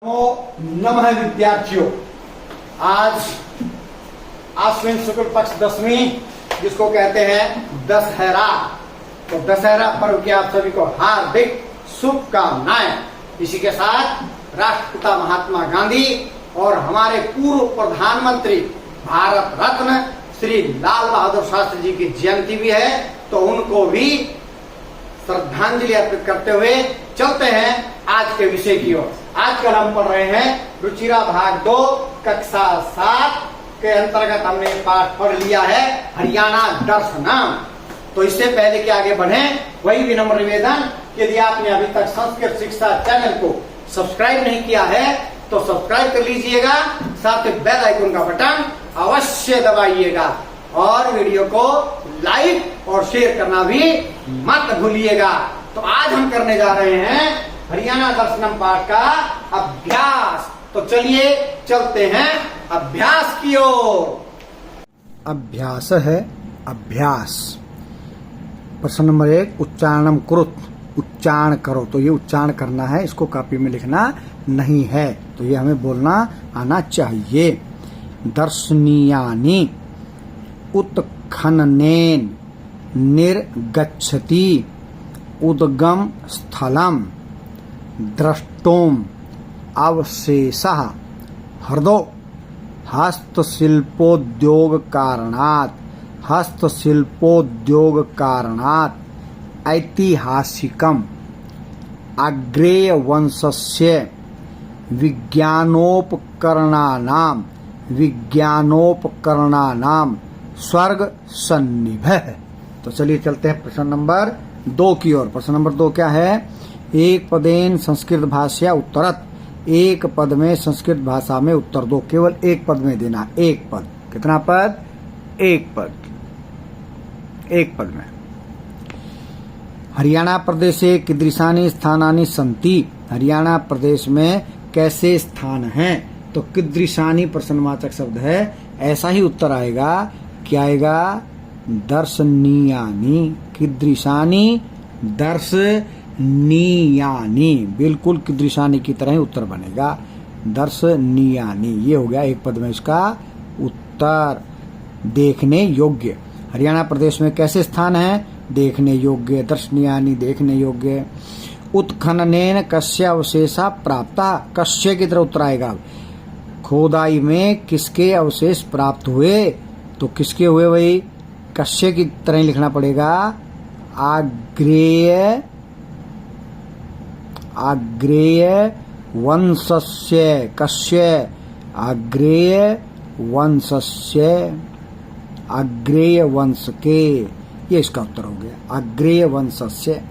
नमः विद्यार्थियों, आज आश्विन शुक्ल पक्ष दशमी, जिसको कहते हैं दशहरा। तो दशहरा पर्व की आप सभी को हार्दिक शुभकामनाएं। इसी के साथ राष्ट्रपिता महात्मा गांधी और हमारे पूर्व प्रधानमंत्री भारत रत्न श्री लाल बहादुर शास्त्री जी की जयंती भी है, तो उनको भी श्रद्धांजलि अर्पित करते हुए चलते हैं आज के विषय की ओर। आजकल हम पढ़ रहे हैं रुचिरा भाग 2 कक्षा 7 के अंतर्गत हमने पाठ पढ़ लिया है हरियाणा दर्शनम। तो इससे पहले कि आगे बढ़ें, वही विनम्र निवेदन, यदि आपने अभी तक संस्कृत शिक्षा चैनल को सब्सक्राइब नहीं किया है तो सब्सक्राइब कर लीजिएगा, साथ ही बेल आइकन का बटन अवश्य दबाइएगा और वीडियो को लाइक और शेयर करना भी मत भूलिएगा। तो आज हम करने जा रहे हैं हरियाणा दर्शनम पाठ का अभ्यास। तो चलिए चलते हैं अभ्यास की ओर। अभ्यास है अभ्यास। प्रश्न नंबर 1, उच्चारणम कुरुत, उच्चारण करो। तो ये उच्चारण करना है, इसको कॉपी में लिखना नहीं है, तो ये हमें बोलना आना चाहिए। दर्शनीयानि उत्खननेन निर्गच्छति उद्गम स्थलम द्रष्टुम अवशेषः हृदो हस्तशिल्पोद्योग कारणात् ऐतिहासिकम अग्रेय वंशस्य विज्ञानोपकरणानाम स्वर्ग सन्निभः। तो चलिए चलते हैं प्रश्न नंबर 2 की ओर। प्रश्न नंबर 2 क्या है? एक पदेन संस्कृत भाषा उत्तरत, एक पद में संस्कृत भाषा में उत्तर दो। केवल एक पद में देना, एक पद। कितना पद? एक पद, एक पद में। हरियाणा प्रदेशे कीदृशानि स्थानानि सन्ति। हरियाणा प्रदेश में कैसे स्थान हैं? तो कीदृशानि प्रश्नवाचक शब्द है, ऐसा ही उत्तर आएगा। क्या आएगा? दर्शनीयानि। कीदृशानि दर्शनीयानि, बिल्कुल कीदृशानि की तरह ही उत्तर बनेगा। दर्शनीयानि, ये हो गया एक पद में इसका उत्तर। देखने योग्य। हरियाणा प्रदेश में कैसे स्थान है? देखने योग्य। दर्शनीयानि, देखने योग्य। उत्खननेन कस्य अवशेषा प्राप्ता। कस्य की तरह उत्तर आएगा। खोदाई में किसके अवशेष प्राप्त हुए? तो किसके हुए? वही कस्य की तरह लिखना पड़ेगा। आग्रेय वंशस्य, कस्य आग्रेय वंशस्य, आग्रेय वंश के, ये इसका उत्तर हो गया। आग्रेय वंशस्य।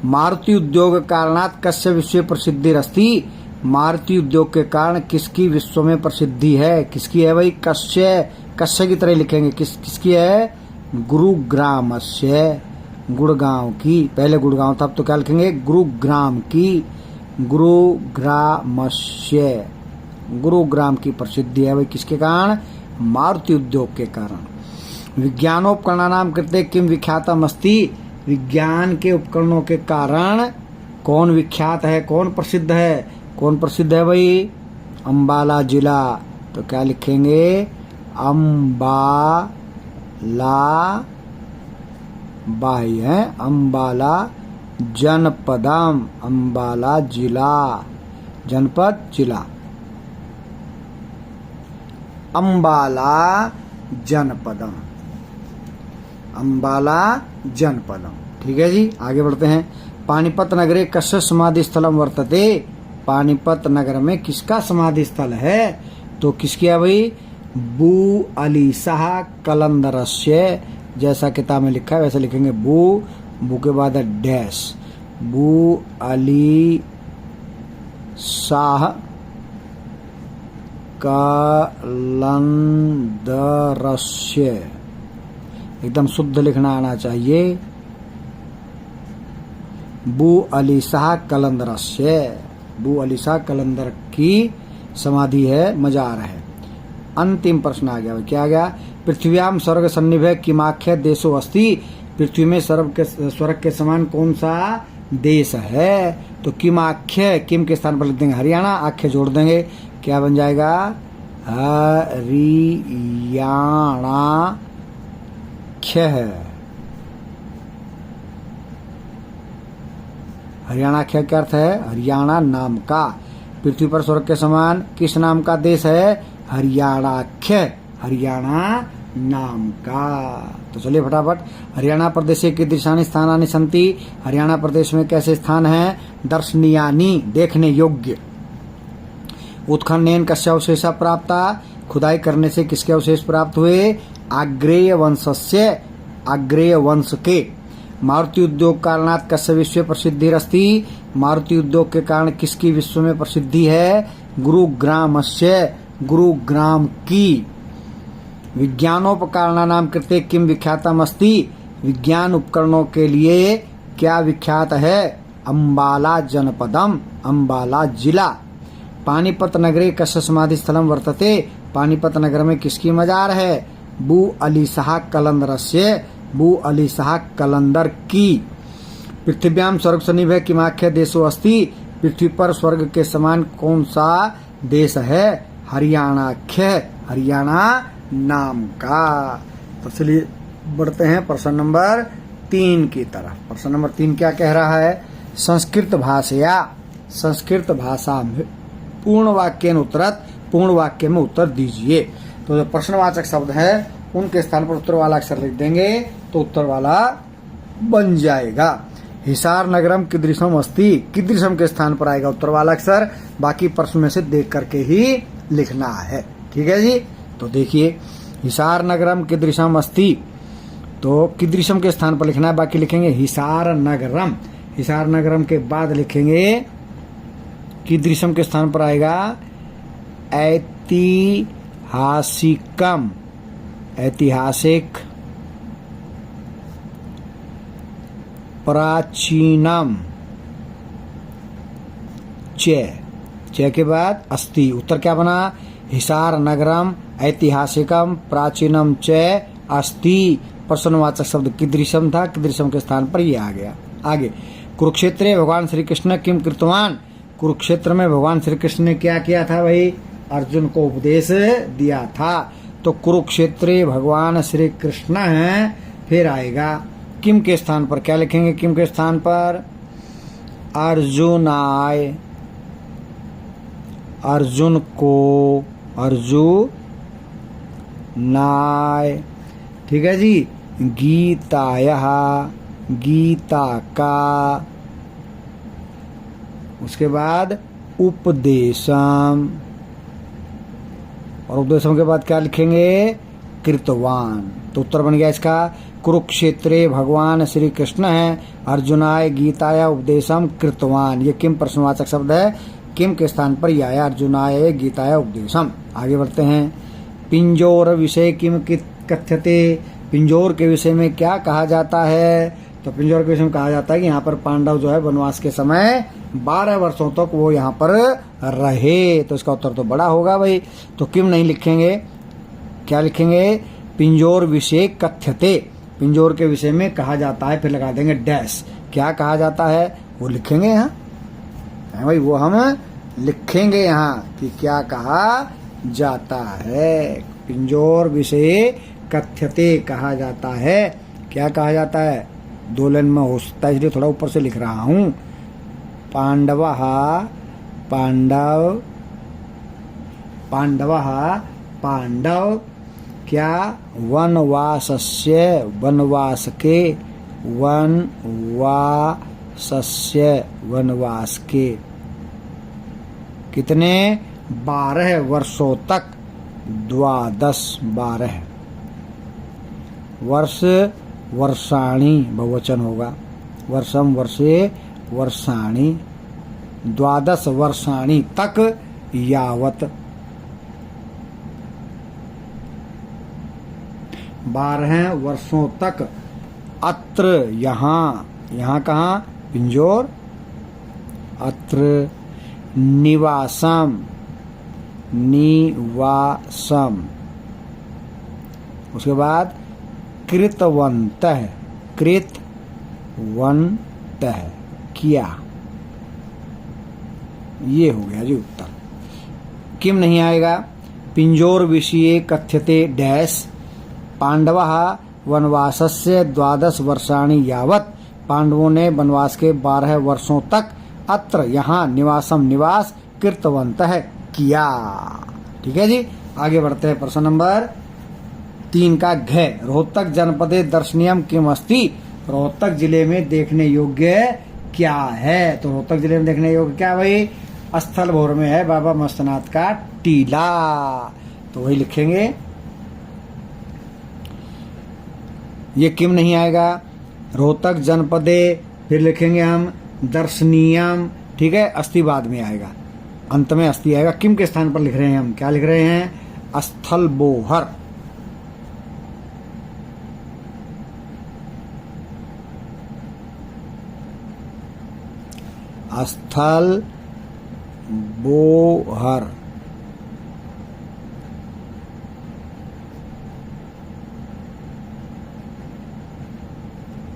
मारुति उद्योग कारणात् कस्य विश्व प्रसिद्धि रस्ति। मारुति उद्योग के कारण किसकी विश्व में प्रसिद्धि है? किसकी है भाई? कस्य, कस्य की तरह लिखेंगे। किसकी है? गुरुग्रामस्य, गुड़गांव की। पहले गुड़गांव था, अब तो क्या लिखेंगे? गुरुग्राम की। गुरुग्रामस्य, गुरुग्राम की प्रसिद्धि है भाई किसके कारण? मारुति उद्योग के कारण। विज्ञानोपकरणानां कृते किम विख्यातम अस्ति। विज्ञान के उपकरणों के कारण कौन विख्यात है, कौन प्रसिद्ध है? कौन प्रसिद्ध है भाई? अंबाला जिला। तो क्या लिखेंगे? अंबाला, बाई है, अंबाला जनपदम, अंबाला जिला, जनपद जिला, अंबाला जनपदम, अंबाला जनपदम। ठीक है जी, आगे बढ़ते हैं। पानीपत नगरे कस्य समाधि स्थलम वर्तते। पानीपत नगर में किसका समाधि स्थल है? तो किसकी है भाई? बू अली शाह कलंदरस्य। जैसा किताब में लिखा है वैसे लिखेंगे। बू के बाद डैश, बू अली शाह कलंदरस्य। एकदम शुद्ध लिखना आना चाहिए। बू अली शाह कलंदरस्य, बू अली शाह कलंदर की समाधि है, मजार है। अंतिम प्रश्न आ गया। क्या आ गया? पृथ्व्याम स्वर्ग सन्निभे किमाख्य देशो अस्ति। पृथ्वी में स्वर्ग के समान कौन सा देश है। तो किमाख्य, किम के स्थान पर लिख देंगे हरियाणा, आख्य जोड़ देंगे, क्या बन जाएगा हरियाणाख्य। हरियाणाख्य क्या अर्थ है? हरियाणा नाम का। पृथ्वी पर स्वर्ग के समान किस नाम का देश है? हरियाणाख्य, हरियाणा नाम का। तो चलिए फटाफट, हरियाणा प्रदेशे कीदृशानि स्थानानि सन्ति, हरियाणा प्रदेश में कैसे स्थान हैं? दर्शनीयानि, देखने योग्य। उत्खननेन कस्य अवशेषा प्राप्ता, खुदाई करने से किसके अवशेष प्राप्त हुए? आग्नेय वंशस्य, आग्नेय वंश के। मारुति उद्योग कारणात् कस्य विश्व प्रसिद्धिरस्ति, मारुति उद्योग के कारण किसकी विश्व में प्रसिद्धि है? गुरुग्रामस्य, गुरुग्राम की। विज्ञानोपकरणानां कृते किम विख्यातम अस्ति, विज्ञान उपकरणों के लिए क्या विख्यात है? अम्बाला जनपदम, अम्बाला जिला। पानीपत नगरे कस्य समाधि स्थलम वर्तते, पानीपत नगर में किसकी मजार है? बू अली शाह कलंदरस्य, बू अली शाह कलंदर की। पृथ्व्याम स्वर्ग सन्निभे किमाख्य देशो अस्ति, पृथ्वी पर स्वर्ग के समान कौन सा देश है? हरियाणाख्य, हरियाणा नाम का। तो चलिए बढ़ते हैं प्रश्न नंबर 3 की तरफ। प्रश्न नंबर 3 क्या कह रहा है? संस्कृत भाषया, संस्कृत भाषा में पूर्ण वाक्य उत्तरत, पूर्ण वाक्य में उत्तर दीजिए। तो जो प्रश्नवाचक शब्द है उनके स्थान पर उत्तर वाला अक्षर लिख देंगे तो उत्तर वाला बन जाएगा। हिसार नगरम कीदृशम अस्ति, कीदृशम के स्थान पर आएगा उत्तर वाला अक्षर, बाकी प्रश्न में से देख करके ही लिखना है। ठीक है जी। तो देखिए, हिसार नगरम कीदृशम अस्ति, तो कीदृशम के स्थान पर लिखना है, बाकी लिखेंगे हिसार नगरम। हिसार नगरम के बाद लिखेंगे कीदृशम के स्थान पर आएगा ऐतिहासिकम, ऐतिहासिक। प्राचीनम, च के बाद अस्ति, उत्तर क्या बना? हिसार नगरम ऐतिहासिकम प्राचीनम च अस्ति। प्रश्नवाचक शब्द कीदृशम था, कीदृशम के स्थान पर ये आ गया। आगे, कुरुक्षेत्रे भगवान श्री कृष्ण किम कृतवान, कुरुक्षेत्र में भगवान श्री कृष्ण ने क्या किया था भाई? अर्जुन को उपदेश दिया था। तो कुरुक्षेत्रे भगवान श्री कृष्ण है, फिर आएगा किम के स्थान पर क्या लिखेंगे? किम के स्थान पर अर्जुनाय, अर्जुन को, अर्जुनाय। ठीक है जी। गीतायः, गीता का। उसके बाद उपदेशम, और उपदेशम के बाद क्या लिखेंगे? कृतवान। तो उत्तर बन गया इसका कुरुक्षेत्रे भगवान श्री कृष्ण है, अर्जुनाय गीताया उपदेशम कृतवान। ये किम प्रश्नवाचक शब्द है, किम के स्थान पर यह आया, अर्जुनाय गीताया उपदेशम। आगे बढ़ते हैं। पिंजोर विषय किम कथ्यते, पिंजोर के विषय में क्या कहा जाता है? तो पिंजोर के विषय में कहा जाता है कि यहाँ पर पांडव जो है वनवास के समय 12 वर्षों तक वो यहाँ पर रहे। तो इसका उत्तर तो बड़ा होगा भाई। तो किम नहीं लिखेंगे, क्या लिखेंगे? पिंजोर विषय कथ्यते, पिंजोर के विषय में कहा जाता है, फिर लगा देंगे डैश। क्या कहा जाता है वो लिखेंगे यहाँ भाई, वो हम लिखेंगे यहाँ कि क्या कहा जाता है। पिंजोर विषय कथ्यते कहा जाता है। क्या कहा जाता है? 2 लाइन में हो सकता है, इसलिए थोड़ा ऊपर से लिख रहा हूँ। पांडवः, पांडव, पांडवः, पांडव क्या? वनवासस्य, वनवास के, वनवासस्य, वनवास के। कितने? 12 वर्षों तक, 12 वर्ष, वर्षाणी बहुवचन होगा, वर्षम वर्षे वर्षाणी, 12 वर्षाणी तक यावत, 12 वर्षों तक। अत्र, यहाँ, यहाँ कहाँ? पिंजोर। अत्र निवासम, निवासम। उसके बाद कृतवन्तः, कृतवन्तः किया। ये हो गया जी उत्तर। किम नहीं आएगा। पिंजोर विषये कथ्यते डैश पांडवः वनवासस्य 12 वर्षाणि यावत् पांडवों ने वनवास के 12 वर्षों तक अत्र यहाँ निवास कृतवन्तः किया। ठीक है जी, आगे बढ़ते हैं। प्रश्न नंबर 3 का घ। रोहतक जनपदे दर्शनीयम किम अस्ति। रोहतक जिले में देखने योग्य क्या है। तो रोहतक जिले में देखने योग्य क्या भाई, स्थल भोर में है बाबा मस्तनाथ का टीला। तो वही लिखेंगे। ये किम नहीं आएगा। रोहतक जनपदे, फिर लिखेंगे हम दर्शनीयम। ठीक है, अस्थि बाद में आएगा, अंत में अस्थि आएगा। किम के स्थान पर लिख रहे हैं हम, क्या लिख रहे हैं, स्थल बोहर। स्थल बोहर।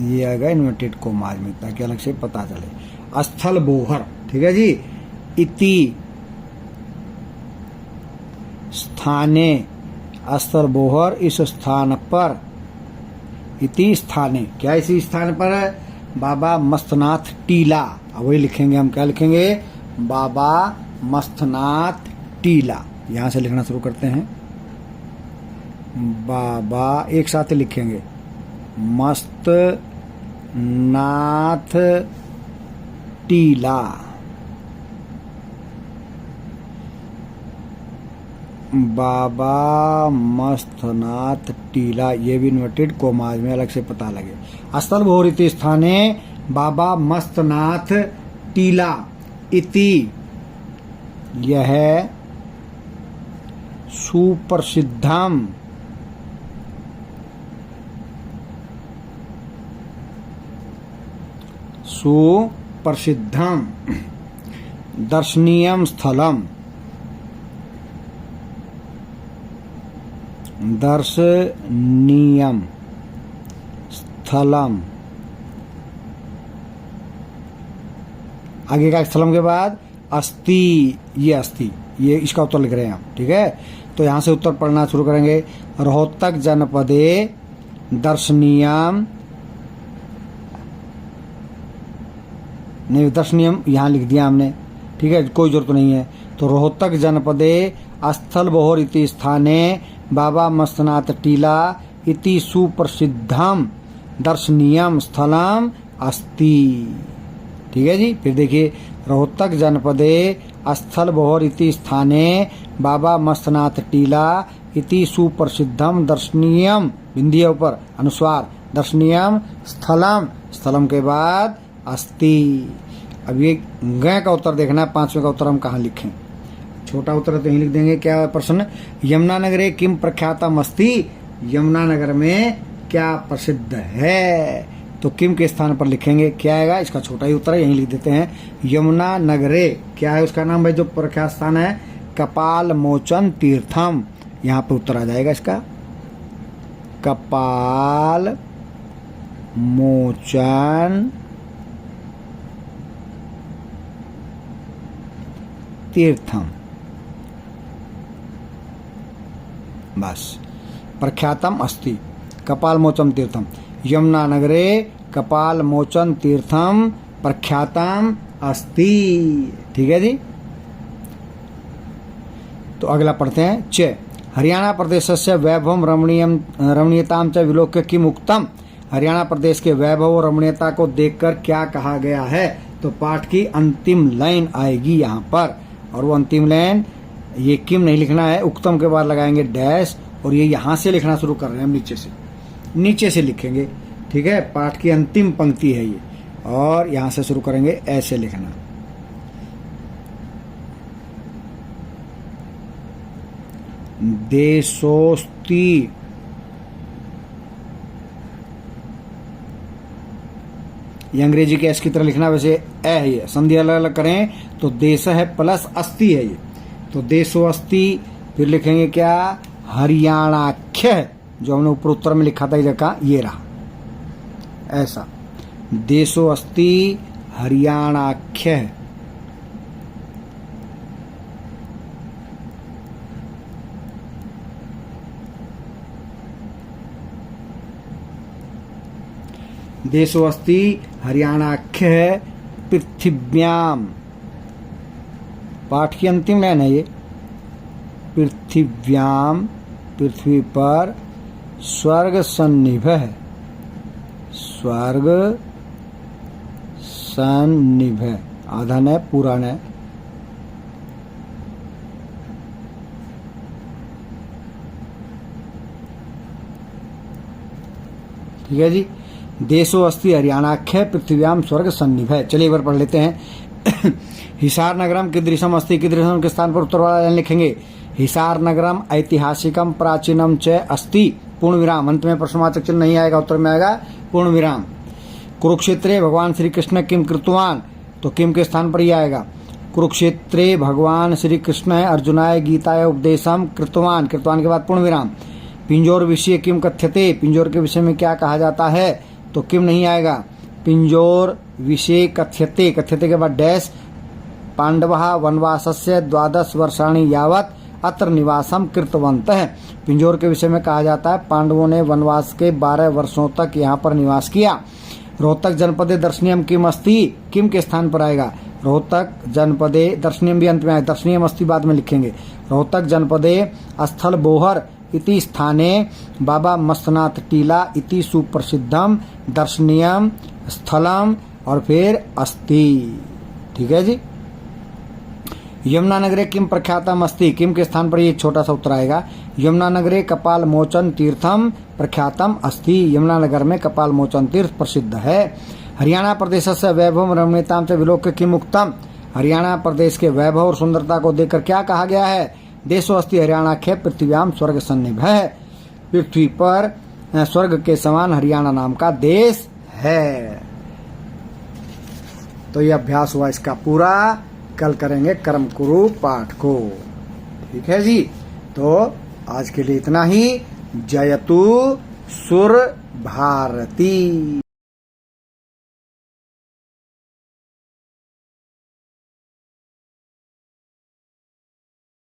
ये आएगा इन्वर्टेड कोमाज में, ताकि अलग से पता चले। स्थल बोहर। ठीक है जी। इति स्थाने, स्थल बोहर इस स्थान पर। इति स्थाने, क्या इसी स्थान पर है, बाबा मस्तनाथ टीला। अब वही लिखेंगे हम, क्या लिखेंगे, बाबा मस्तनाथ टीला। यहां से लिखना शुरू करते हैं। बाबा एक साथ लिखेंगे, मस्तनाथ टीला। बाबा मस्तनाथ टीला, ये भी इन्वर्टेड कोमाज में अलग से पता लगे। स्थल भोर इति स्थाने बाबा मस्तनाथ टीला इति, यह सुप्रसिद्धम सुप्रसिद्धम दर्शनीयम स्थलम। दर्शनीयम स्थलम। आगे का स्थलम के बाद अस्ति, ये अस्ति, ये इसका उत्तर लिख रहे हैं हम। ठीक है, तो यहां से उत्तर पढ़ना शुरू करेंगे। रोहतक जनपदे दर्शनीयम, नहीं दर्शनीयम यहां लिख दिया हमने। ठीक है, कोई जरूरत नहीं है। तो रोहतक जनपदे स्थल बोहर इति स्थाने बाबा मस्तनाथ टीला इति सुप्रसिद्धम दर्शनीयम स्थलम अस्ति। ठीक है जी। फिर देखिए, रोहतक जनपदे स्थल बोहर इति स्थाने बाबा मस्तनाथ टीला इति सुप्रसिद्धम दर्शनीयम, बिंदिया ऊपर अनुस्वार, दर्शनीयम स्थलम, स्थलम के बाद अस्ति। अब ये ग का उत्तर देखना है, 5वें का उत्तर हम कहाँ लिखें। छोटा उत्तर तो यही लिख देंगे। क्या प्रश्न, यमुनानगरे किम प्रख्यातम अस्ति। यमुनानगर में क्या प्रसिद्ध है। तो किम के स्थान पर लिखेंगे, क्या आएगा, इसका छोटा ही उत्तर है, यही लिख देते हैं। यमुनानगरे क्या है उसका नाम भाई, जो प्रख्यात स्थान है, कपाल मोचन तीर्थम। यहाँ पे उत्तर आ जाएगा इसका, कपाल मोचन तीर्थम। बस, प्रख्यातम अस्ति कपाल मोचन तीर्थम। यमुना नगरे कपाल मोचन तीर्थम प्रख्यातम अस्ति। ठीक है जी। तो अगला पढ़ते हैं। च हरियाणा प्रदेशस्य वैभवम रमणीयताम च विलोक्य किम उक्तम। हरियाणा प्रदेश के वैभव और रमणीयता को देखकर क्या कहा गया है। तो पाठ की अंतिम लाइन आएगी यहाँ पर, और वो अंतिम लाइन, ये किम नहीं लिखना है, उक्तम के बाद लगाएंगे डैश, और ये यहाँ से लिखना शुरू कर रहे हैं हम, नीचे से लिखेंगे। ठीक है, पाठ की अंतिम पंक्ति है ये, और यहाँ से शुरू करेंगे, ऐसे लिखना। देशोस्ति ये अंग्रेजी के एस की तरह लिखना, वैसे ए है ये, संधि अलग अलग करें तो देश है प्लस अस्ति है ये, तो देशो अस्ति। फिर लिखेंगे क्या, हरियाणाख्य, जो हमने ऊपर उत्तर में लिखा था इधर का, ये रहा ऐसा, देशो अस्ति हरियाणाख्य। देशो अस्ति हरियाणाख्य है पृथिव्याम। पाठ की अंतिम लाइन है ये, पृथिव्याम, पृथ्वी पर, स्वर्ग सन्निभ है, स्वर्ग सन्निभ है, आधा न पूरा न। ठीक है जी। देशो अस्ति हरियाणाख्य पृथ्व्याम स्वर्ग सन्निभ है। चलिए एक बार पढ़ लेते हैं। हिसार नगरम कीदृशम अस्ति, कीदृशम के स्थान पर उत्तर वाला लाइन लिखेंगे। हिसार नगरम ऐतिहासिकम प्राचीनम च अस्ति, पूर्ण विराम। अंत में प्रश्नवाचक चिन्ह नहीं आएगा, उत्तर में आएगा पूर्ण विराम। कुरुक्षेत्रे भगवान श्री कृष्ण किम कृतवान, तो किम के स्थान पर ही आएगा। कुरुक्षेत्रे भगवान श्री कृष्ण अर्जुनाय गीताय उपदेशम कृतवान, कृतवान के बाद पूर्ण विराम। पिंजोर विषय किम कथ्यते, पिंजोर के विषय में क्या कहा जाता है, तो किम नहीं आएगा। पिंजोर विषय कथ्यते, कथ्यते के बाद डैश। पांडवः वनवासस्य 12 वर्षाणि यावत् अत्र निवासम कृतवन्तः, पिंजोर के विषय में कहा जाता है पांडवों ने वनवास के 12 वर्षों तक यहाँ पर निवास किया। रोहतक जनपदे दर्शनीयम किम अस्ति, किम के स्थान पर आएगा। रोहतक जनपदे, दर्शनीयम भी अंत में आए, दर्शनीयम अस्ति बाद में लिखेंगे। रोहतक जनपदे स्थल बोहर इति स्थाने बाबा मस्तनाथ टीला इति सुप्रसिद्धम दर्शनीयम स्थलम, और फिर अस्ति। ठीक है जी। यमुना नगरे किम प्रख्यातम अस्ति, किम के स्थान पर ये छोटा सा उत्तर आएगा। यमुना नगरे कपाल मोचन तीर्थम प्रख्यातम अस्ति, यमुना नगर में कपाल मोचन तीर्थ प्रसिद्ध है। हरियाणा प्रदेश से वैभव रमणीयताम से विलोक्य किम उक्तम, हरियाणा प्रदेश के वैभव और सुंदरता को देखकर क्या कहा गया है। देशो अस्ति हरियाणाख्य पृथ्व्याम स्वर्ग सन्निभ है, पृथ्वी पर स्वर्ग के समान हरियाणा नाम का देश है। तो ये अभ्यास हुआ इसका पूरा। कल करेंगे कर्म कुरु पाठ को। ठीक है जी। तो आज के लिए इतना ही। जयतु सुर भारती।